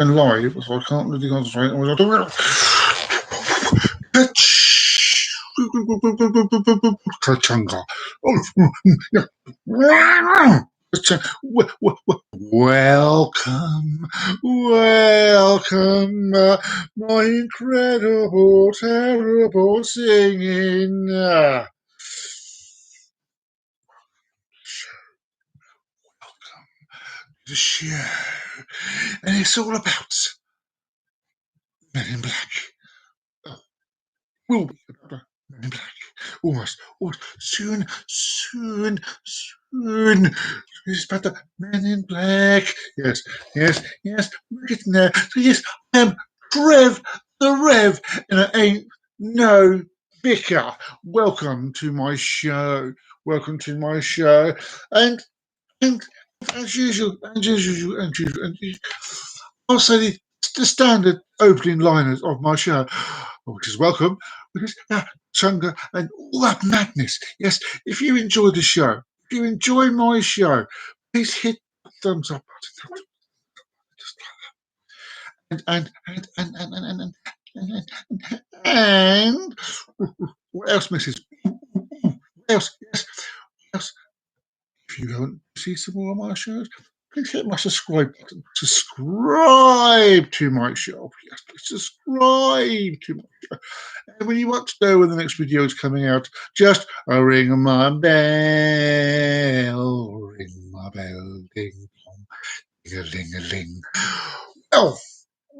and live, so I can't really concentrate. I don't Kachanga. Welcome, welcome, my incredible, terrible singing. Welcome to the show, and it's all about Men in Black. Will be Men in Black. Almost. Soon. It's about the Men in Black. Yes. We're getting there. So yes, I am Trev the Rev, and I ain't no bicker. Welcome to my show. And as usual, I'll say the standard opening liners of my show, which is welcome, which is Chunga and all that madness. Yes, if you enjoy the show, if you enjoy my show, please hit the thumbs up button. And what else, Mrs. What else? If you want to see some more of my shows, please hit my subscribe button. Subscribe to my show. Yes, please subscribe to my show. And when you want to know when the next video is coming out, just ring my bell. Ring my bell. Ding dong. Ding-a-ling-a-ling. Well,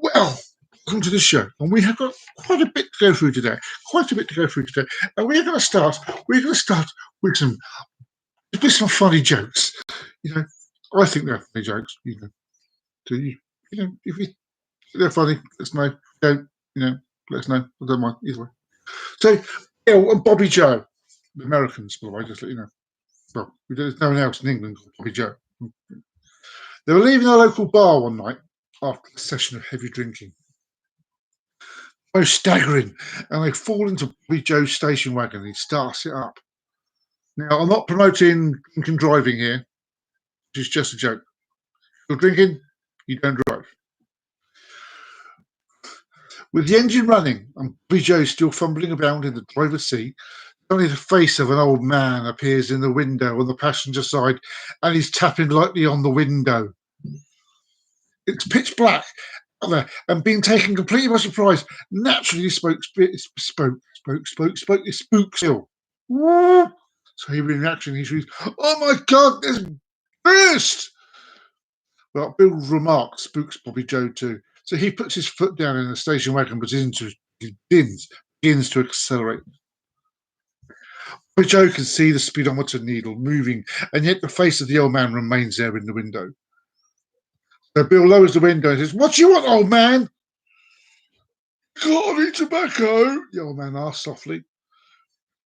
welcome to the show. And we have got quite a bit to go through today. And we're going to start with some funny jokes. I think they're funny jokes. If they're funny, let us know. Don't, let us know. I don't mind either way. So, Bill and Bobby Joe, the Americans, by the way, just let you know. Well, there's no one else in England called Bobby Joe. They were leaving a local bar one night after a session of heavy drinking. Most staggering, and they fall into Bobby Joe's station wagon. He starts it up. Now, I'm not promoting drinking and driving here. It's just a joke. If you're drinking, you don't drive. With the engine running and Bobby Joe still fumbling around in the driver's seat, only the face of an old man appears in the window on the passenger side, and he's tapping lightly on the window. It's pitch black out there, and being taken completely by surprise, naturally he spoke still. So he in reaction, he shrieks, "Oh my God, there's burst!" Well, Bill's remark spooks Bobby Joe too. So he puts his foot down in the station wagon, but begins to accelerate. Bobby Joe can see the speedometer needle moving, and yet the face of the old man remains there in the window. So Bill lowers the window and says, "What you want, old man?" "Got any tobacco?" the old man asks softly.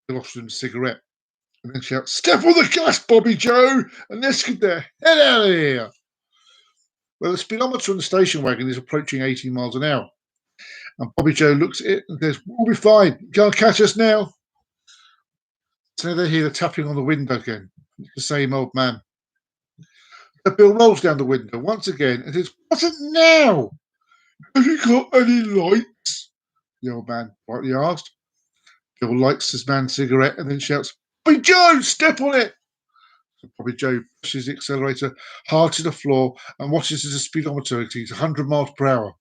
Bill offers him a cigarette and then shouts, "Step on the gas, Bobby Joe, and let's get the head out of here." Well, the speedometer on the station wagon is approaching 80 miles an hour. And Bobby Joe looks at it and says, "We'll be fine. You can't catch us now." So they hear the tapping on the window again. It's the same old man. So Bill rolls down the window once again and says, "What's it now? Have you got any lights?" the old man politely asked. Bill lights his man's cigarette and then shouts, "Bobby Joe, step on it!" So Bobby Joe pushes the accelerator hard to the floor and watches as the speedometer exceeds 100 miles per hour.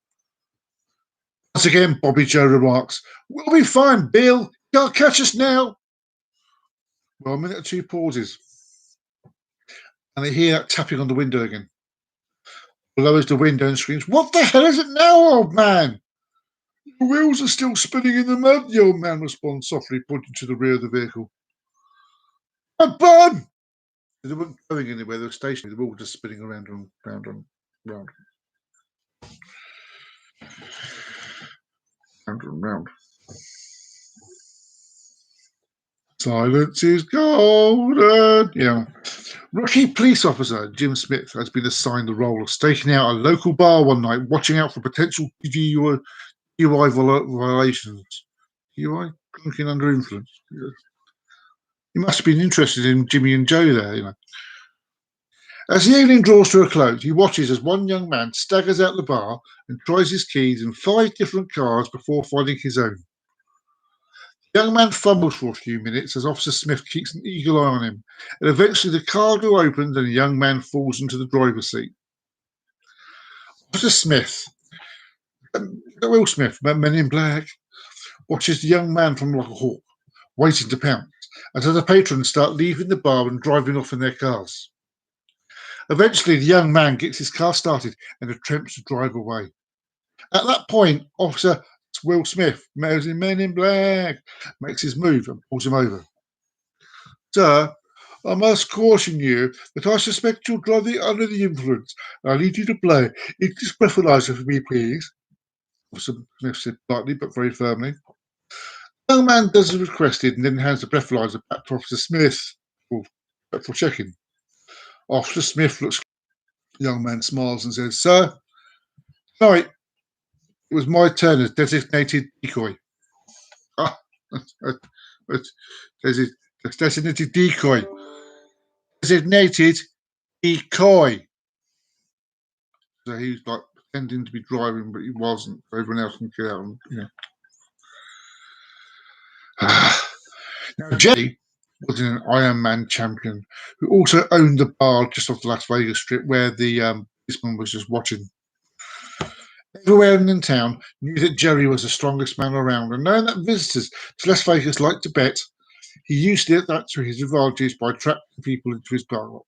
Once again, Bobby Joe remarks, "We'll be fine, Bill. You can't catch us now." Well, a minute or two pauses, and they hear that tapping on the window again. Bill lowers the window and screams, "What the hell is it now, old man?" "The wheels are still spinning in the mud," the old man responds softly, pointing to the rear of the vehicle. "A bun!" They weren't going anywhere, they were stationary, they were all just spinning around and round and round. Round and round. Silence is golden. Yeah. Rookie police officer Jim Smith has been assigned the role of staking out a local bar one night, watching out for potential DUI violations. DUI? Drinking under influence. Yeah. He must have been interested in Jimmy and Joe there, As the evening draws to a close, he watches as one young man staggers out the bar and tries his keys in 5 different cars before finding his own. The young man fumbles for a few minutes as Officer Smith keeps an eagle eye on him, and eventually the car door opens and the young man falls into the driver's seat. Officer Smith, Will Smith, Men in Black, watches the young man from like a hawk, waiting to pounce, as the patrons start leaving the bar and driving off in their cars. Eventually, the young man gets his car started and attempts to drive away. At that point, Officer Will Smith, Men in Black, makes his move and pulls him over. Sir, I must caution you that I suspect you're driving under the influence. I need you to apply this breathalyzer for me, please. Officer Smith said politely but very firmly. The young man does as requested and then hands the breathalyzer back to Officer Smith for checking. Officer Smith looks at the young man, smiles and says, Sir, tonight it was my turn as designated decoy. Ah, designated decoy. Designated decoy. So he was like pretending to be driving, but he wasn't. So everyone else can get out and, Now, Jerry was an Ironman champion who also owned the bar just off the Las Vegas Strip where the policeman was just watching. Everyone in town knew that Jerry was the strongest man around, and knowing that visitors to Las Vegas liked to bet, he used that to his advantage by attracting people into his bar.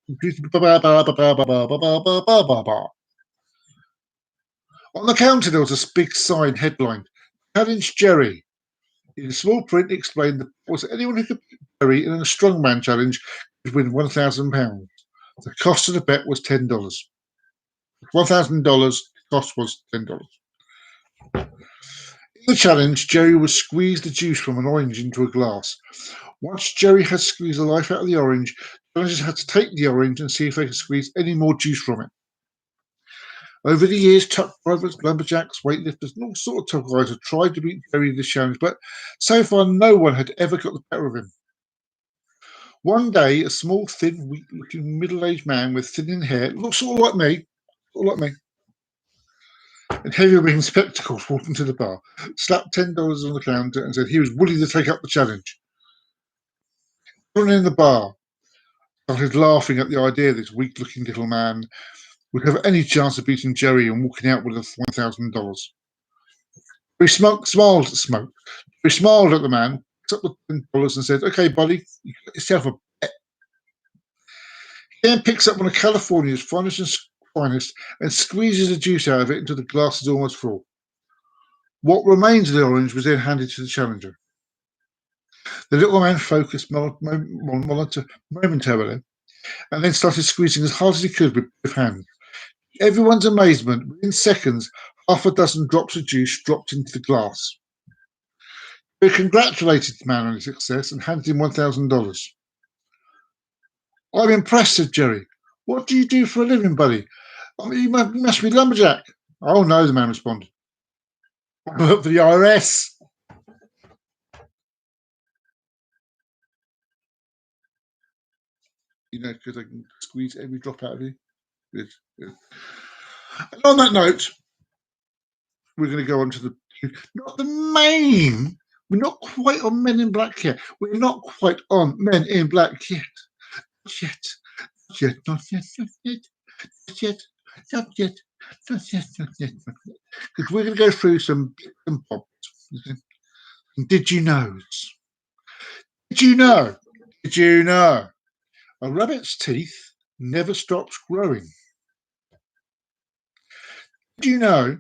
On the counter, there was a big sign headlined, Challenge Jerry. In small print, explained that was anyone who could beat Jerry in a strongman challenge could win £1,000. The cost of the bet was $10. $1,000 cost was $10. In the challenge, Jerry would squeeze the juice from an orange into a glass. Once Jerry had squeezed the life out of the orange, challengers had to take the orange and see if they could squeeze any more juice from it. Over the years, truck drivers, lumberjacks, weightlifters, and all sorts of tough guys have tried to beat Jerry in this challenge, but so far no one had ever got the better of him. One day, a small, thin, weak-looking, middle-aged man with thinning hair, looks all like me, and heavy-rimmed spectacles walked into the bar, slapped $10 on the counter, and said he was willing to take up the challenge. Everyone in the bar started laughing at the idea that this weak-looking little man would have any chance of beating Jerry and walking out with $1,000. He smiled at the man, picked up the $10 and said, Okay, buddy, you got yourself a bet. He then picks up one of California's finest and squeezes the juice out of it until the glass is almost full. What remains of the orange was then handed to the challenger. The little man focused momentarily and then started squeezing as hard as he could with both hands. To everyone's amazement, within seconds, half a dozen drops of juice dropped into the glass. He congratulated the man on his success and handed him $1,000. I'm impressed, said Jerry. What do you do for a living, buddy? You must be lumberjack. Oh, no, the man responded. I work for the IRS. Because I can squeeze every drop out of you. Good. And on that note, we're going to go on to not the main. We're not quite on Men in Black yet. We're not quite on Men in Black yet. Not yet. Not yet. Because we're going to go through some bits and bobs. Did you know? Did you know? A rabbit's teeth never stops growing. Did you know?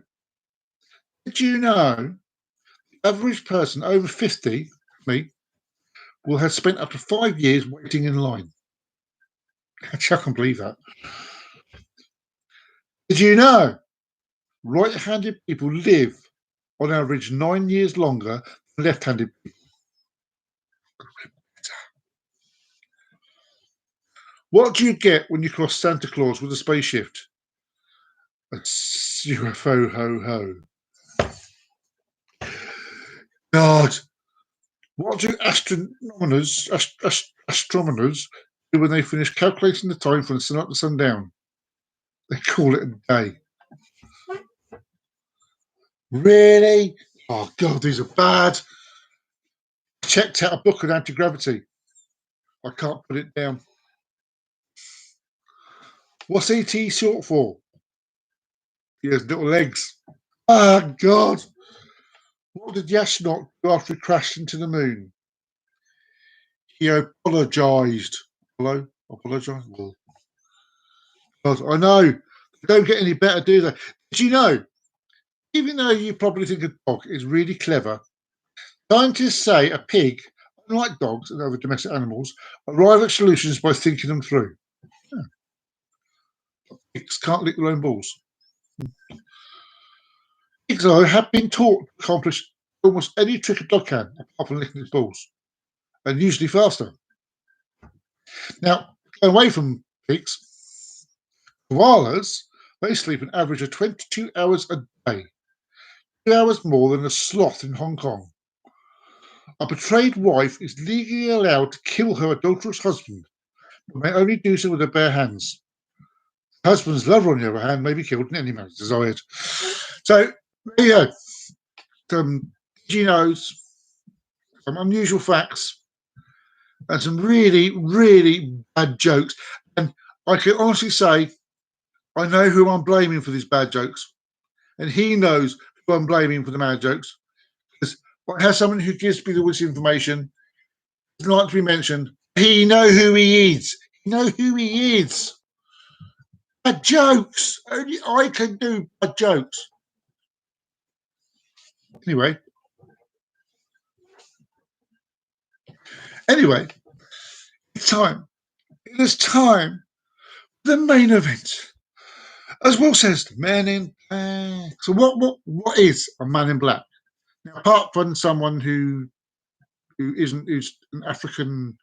The average person over 50, me, will have spent up to 5 years waiting in line. I can't believe that. Did you know? Right-handed people live on average 9 years longer than left-handed people. What do you get when you cross Santa Claus with a space shift? A UFO ho. God, what do astronomers When they finish calculating the time from the sun up to sundown, they call it a day. Really? Oh, God, these are bad. I checked out a book on anti-gravity. I can't put it down. What's ET short for? He has little legs. Oh, God. What did the astronaut do after he crashed into the moon? He apologised. Hello? Apologise? Well, God, I know. They don't get any better, do they? Did you know, even though you probably think a dog is really clever, scientists say a pig, unlike dogs and other domestic animals, arrive at solutions by thinking them through. Pigs can't lick their own balls. Pigs, though, have been taught to accomplish almost any trick a dog can, apart from licking its balls, and usually faster. Now, going away from pigs, koalas, they sleep an average of 22 hours a day, 2 hours more than a sloth in Hong Kong. A betrayed wife is legally allowed to kill her adulterous husband, but may only do so with her bare hands. The husband's lover, on the other hand, may be killed in any manner desired. So, there you go. Did you know some unusual facts and some really, really bad jokes? And I can honestly say, I know who I'm blaming for these bad jokes, and he knows who I'm blaming for the bad jokes. Because I have someone who gives me the this information, doesn't like to be mentioned. He know who he is. He know who he is. Bad jokes. Only I can do bad jokes. Anyway, it's time. It is time for the main event. As Will says, Men in Black. So what is a man in black? Now, apart from someone who's an African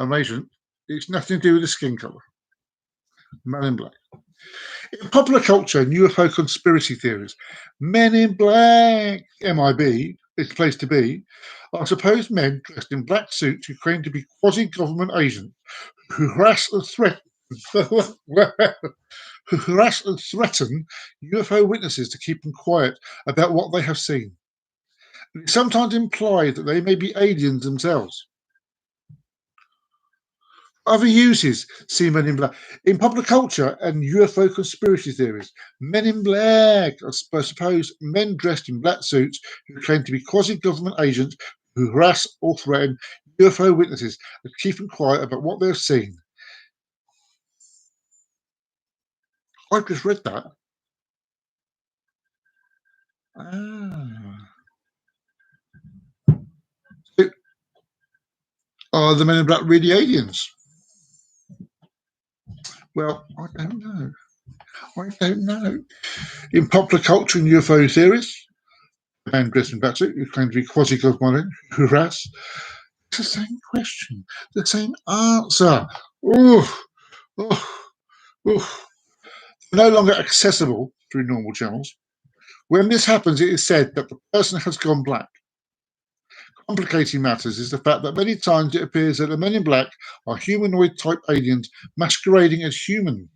Asian, it's nothing to do with the skin color. Man in Black. In popular culture and UFO conspiracy theories, Men in Black, MIB, its place to be, are supposed men dressed in black suits who claim to be quasi-government agents who harass and threaten UFO witnesses to keep them quiet about what they have seen. It's sometimes implied that they may be aliens themselves. Other uses see Men in Black. In popular culture and UFO conspiracy theories, Men in Black are supposed men dressed in black suits who claim to be quasi-government agents who harass or threaten UFO witnesses and keep them quiet about what they've seen. I've just read that. So, are the Men in Black really aliens? Well, I don't know. In popular culture and UFO theories, the man dressed in black suit who claims to be quasi-government who harass. It's the same question, the same answer. Oh, oh, oh. No longer accessible through normal channels. When this happens, it is said that the person has gone black. Complicating matters is the fact that many times it appears that the Men in Black are humanoid-type aliens masquerading as humans.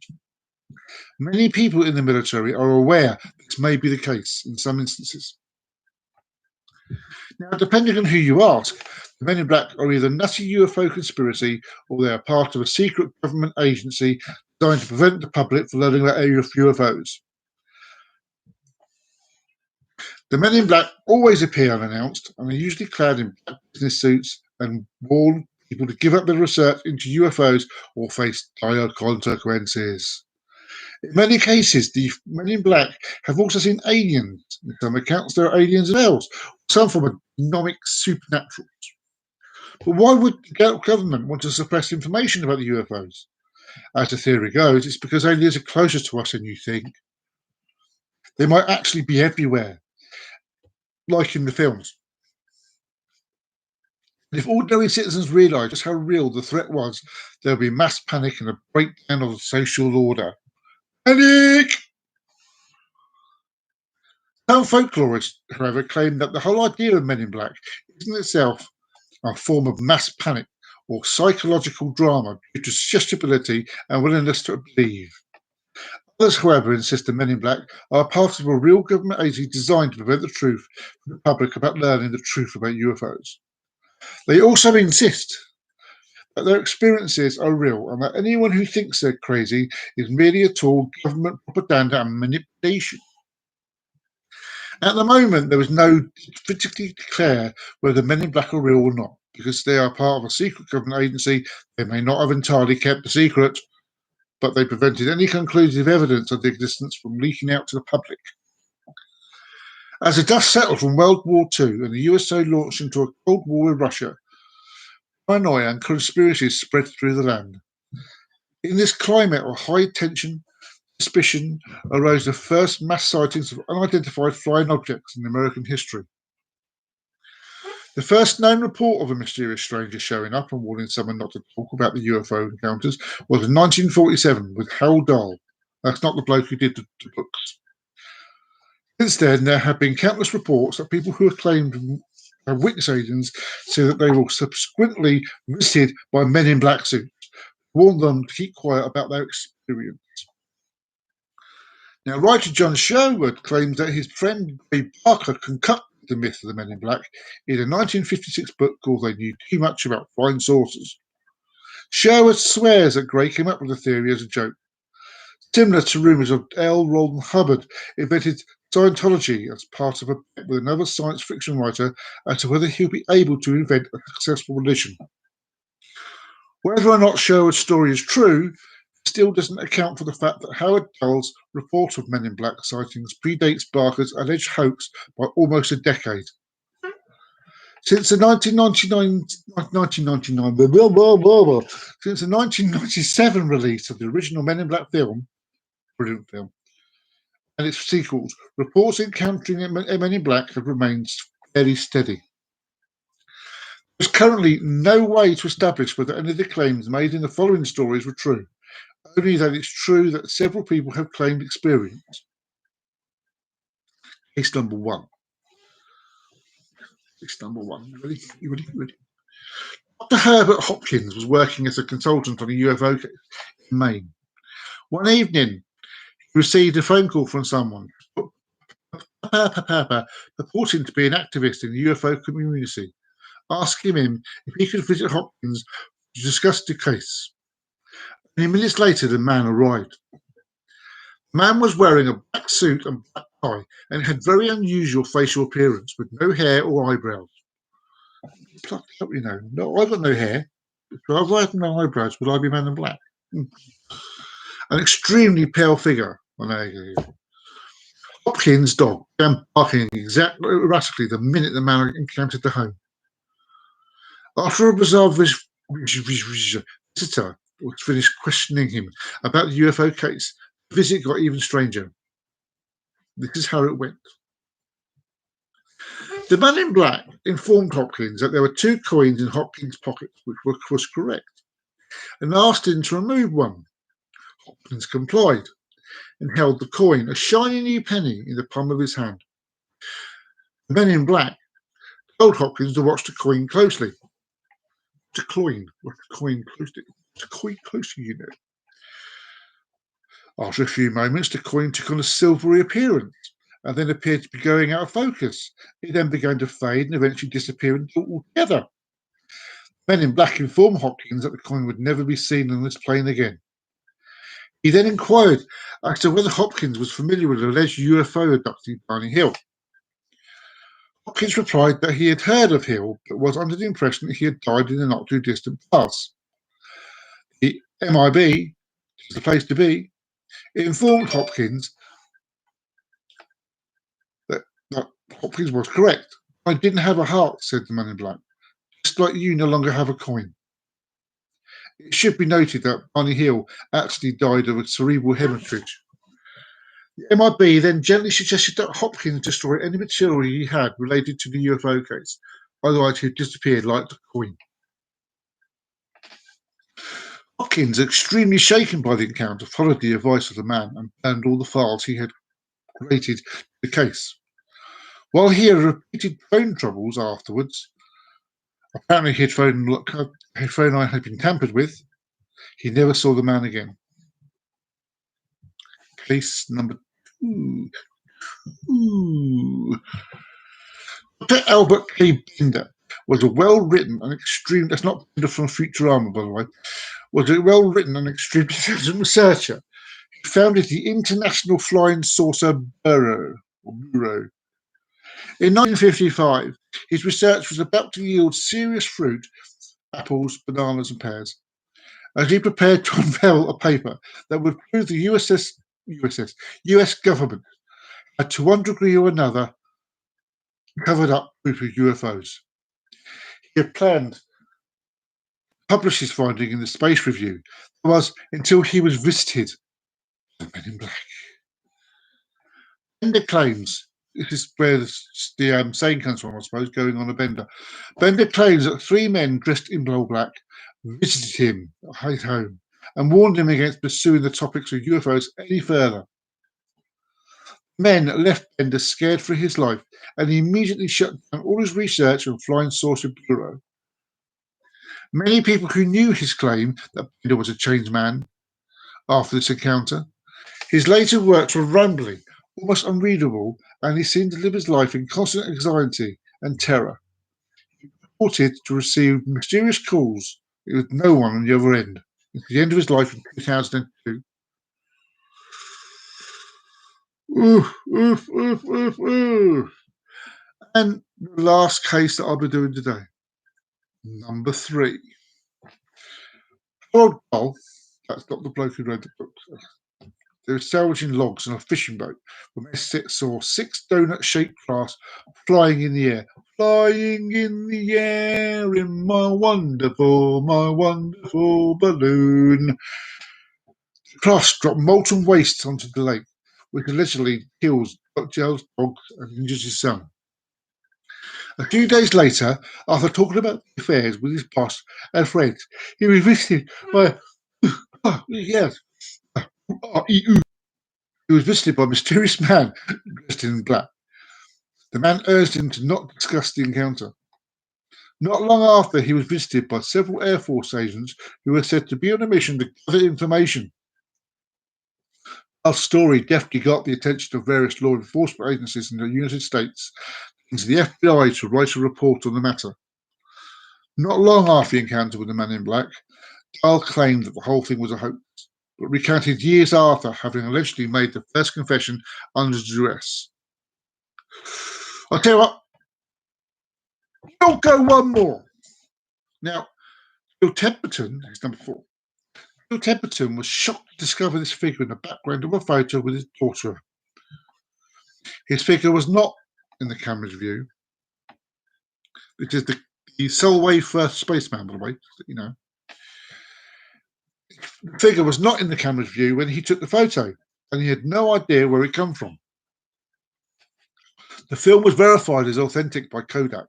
Many people in the military are aware this may be the case in some instances. Now, depending on who you ask, the Men in Black are either nutty UFO conspiracy or they are part of a secret government agency designed to prevent the public from learning about UFOs. The Men in Black always appear unannounced and are usually clad in black business suits and warn people to give up their research into UFOs or face dire consequences. In many cases, the Men in Black have also seen aliens. In some accounts, there are aliens themselves, some from economic supernaturals. But why would the government want to suppress information about the UFOs? As the theory goes, it's because aliens are closer to us than you think. They might actually be everywhere, like in the films. And if ordinary citizens realised just how real the threat was, there would be mass panic and a breakdown of the social order. Panic! Some folklorists, however, claim that the whole idea of Men in Black is in itself a form of mass panic or psychological drama due to suggestibility and willingness to believe. Others, however, insist the Men in Black are part of a real government agency designed to prevent the truth from the public about learning the truth about UFOs. They also insist that their experiences are real and that anyone who thinks they're crazy is merely a tool of government propaganda and manipulation. At the moment, there is no particularly clear whether Men in Black are real or not, because they are part of a secret government agency. They may not have entirely kept the secret, but they prevented any conclusive evidence of their existence from leaking out to the public. As the dust settled from World War II and the USA launched into a Cold War with Russia, paranoia and conspiracies spread through the land. In this climate of high tension, suspicion, arose the first mass sightings of unidentified flying objects in American history. The first known report of a mysterious stranger showing up and warning someone not to talk about the UFO encounters was in 1947 with Harold Dahl. That's not the bloke who did the books. Since then, there have been countless reports that people who have claimed to have witness agents say that they were subsequently visited by men in black suits, warned them to keep quiet about their experience. Now, writer John Sherwood claims that his friend Ray Parker concocted the myth of the Men in Black in a 1956 book called They Knew Too Much About Flying Saucers. Sherwood swears that Gray came up with the theory as a joke, similar to rumours of L. Ron Hubbard invented Scientology as part of a bet with another science fiction writer as to whether he'll be able to invent a successful religion. Whether or not Sherwood's story is true still doesn't account for the fact that Howard Dahl's report of Men in Black sightings predates Barker's alleged hoax by almost a decade. Since the 1997 release of the original Men in Black film, brilliant film, and its sequels, reports encountering Men in Black have remained fairly steady. There's currently no way to establish whether any of the claims made in the following stories were true, only that it's true that several people have claimed experience. Case number one. You ready? Dr. Herbert Hopkins was working as a consultant on a UFO case in Maine. One evening, he received a phone call from someone purporting to be an activist in the UFO community, asking him if he could visit Hopkins to discuss the case. Many minutes later, the man arrived. The man was wearing a black suit and black tie and had very unusual facial appearance with no hair or eyebrows. Plucked up, No, I've got no hair. If I had no eyebrows, would I be Man in Black? An extremely pale figure. Hopkins' dog began barking exactly erratically the minute the man encountered the home. After a bizarre visitor was finished questioning him about the UFO case, the visit got even stranger. This is how it went. The man in black informed Hopkins that there were 2 coins in Hopkins' pockets, which was correct, and asked him to remove one. Hopkins complied and held the coin, a shiny new penny, in the palm of his hand. The man in black told Hopkins to watch the coin closely. Watch the coin closely, After a few moments, the coin took on a silvery appearance and then appeared to be going out of focus. It then began to fade and eventually disappear altogether. Men in black informed Hopkins that the coin would never be seen on this plane again. He then inquired as to whether Hopkins was familiar with the alleged UFO abductee Barney Hill. Hopkins replied that he had heard of Hill, but was under the impression that he had died in the not-too-distant past. The MIB, which is the place to be, informed Hopkins that Hopkins was correct. I didn't have a heart, said the man in black, just like you no longer have a coin. It should be noted that Barney Hill actually died of a cerebral hemorrhage. The MIB then gently suggested that Hopkins destroy any material he had related to the UFO case, otherwise he'd disappear like the coin. Hopkins, extremely shaken by the encounter, followed the advice of the man and burned all the files he had related to the case. While he had repeated phone troubles afterwards, Apparently, his phone line had been tampered with. He never saw the man again. Case number 2. Dr. Albert K. Bender was a well-written and extreme. That's not Bender from Futurama, by the way. Was a well-written and extremely intelligent researcher. He founded the International Flying Saucer Bureau. In 1955, his research was about to yield serious fruit: apples, bananas, and pears, as he prepared to unveil a paper that would prove the US government had, to one degree or another, covered up proof of UFOs. He had planned to publish his finding in the Space Review. It was until he was visited by Men in Black. Bender claims, this is where the saying comes from, I suppose, going on a bender. Bender claims that 3 men dressed in all black visited him at his home and warned him against pursuing the topics of UFOs any further. Men left Bender scared for his life, and he immediately shut down all his research on Flying Saucer Bureau. Many people who knew his claim that Bender was a changed man after this encounter. His later works were rambling, almost unreadable, and he seemed to live his life in constant anxiety and terror. He reported to receive mysterious calls with no one on the other end. At the end of his life in 2002. Oof, oof, oof, oof, oof. And the last case that I'll be doing today. Number 3. Harold Ball, that's not the bloke who wrote the book. They were salvaging logs on a fishing boat when they saw 6 donut-shaped crafts flying in the air. Flying in the air in my wonderful balloon. The crafts dropped molten waste onto the lake, which allegedly kills Joe's dogs and injures his son. A few days later, after talking about the affairs with his boss and friends, he was visited by he was visited by a mysterious man dressed in black. The man urged him to not discuss the encounter. Not long after, he was visited by several Air Force agents who were said to be on a mission to gather information. Our story definitely got the attention of various law enforcement agencies in the United States, and to the FBI to write a report on the matter. Not long after the encounter with the man in black, Dahl claimed that the whole thing was a hoax, but recanted years after having allegedly made the first confession under duress. I'll tell you what, I'll go one more. Now, Bill Temperton is number 4. Bill Temperton was shocked to discover this figure in the background of a photo with his daughter. His figure was not in the camera's view. It is the Solway first spaceman, by the way, you know. The figure was not in the camera's view when he took the photo, and he had no idea where it came from. The film was verified as authentic by Kodak,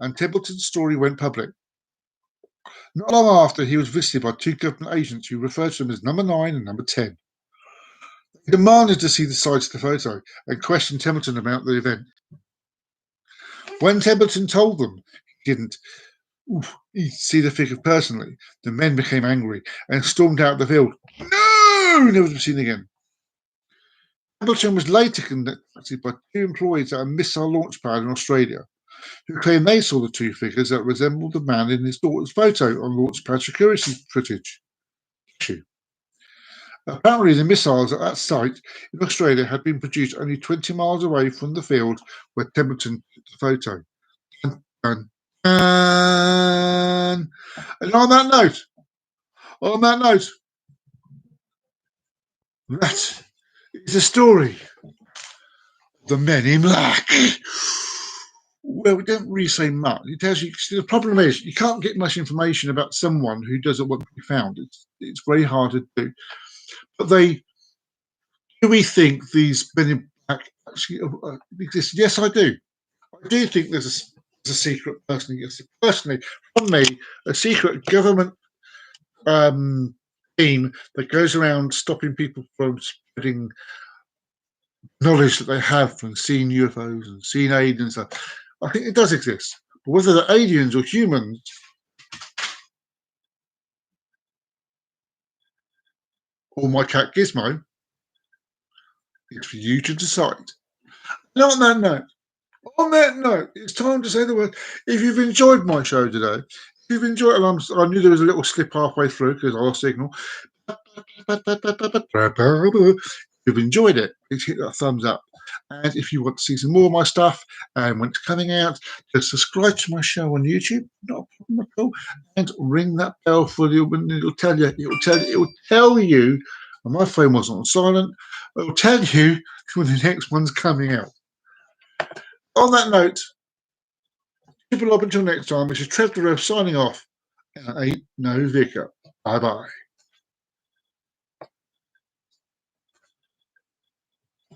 and Templeton's story went public. Not long after, he was visited by 2 government agents who referred to him as number 9 and number 10. They demanded to see the sides of the photo and questioned Templeton about the event. When Templeton told them he didn't see the figure personally, the men became angry and stormed out of the field. No! Never to be seen again. Templeton was later contacted by 2 employees at a missile launch pad in Australia, who claimed they saw the 2 figures that resembled the man in his daughter's photo on launch pad security footage. Apparently, the missiles at that site in Australia had been produced only 20 miles away from the field where Templeton took the photo. Dun, dun, dun. And on that note, that is the story of the Men in Black. Well, we don't really say much. It tells you, the problem is you can't get much information about someone who doesn't want to be found. It's very hard to do. But do we think these Men in Black actually exist? Yes, I do. I do think there's a secret person. Yes, personally, from me, a secret government team that goes around stopping people from spreading knowledge that they have from seeing UFOs and seeing aliens and stuff. I think it does exist. But whether they're aliens or humans, or my cat Gizmo, it's for you to decide. And on that note, it's time to say the word. If you've enjoyed my show today, if you've enjoyed it, I knew there was a little slip halfway through because I lost signal. If you've enjoyed it, please hit that thumbs up. And if you want to see some more of my stuff and when it's coming out, just subscribe to my show on YouTube. Not a problem at all. And ring that bell for the. It'll tell you. It'll tell you. And my phone wasn't on silent. It'll tell you when the next one's coming out. On that note, keep it up until next time. This is Trev the Rev signing off. And ain't no vicar. Bye bye.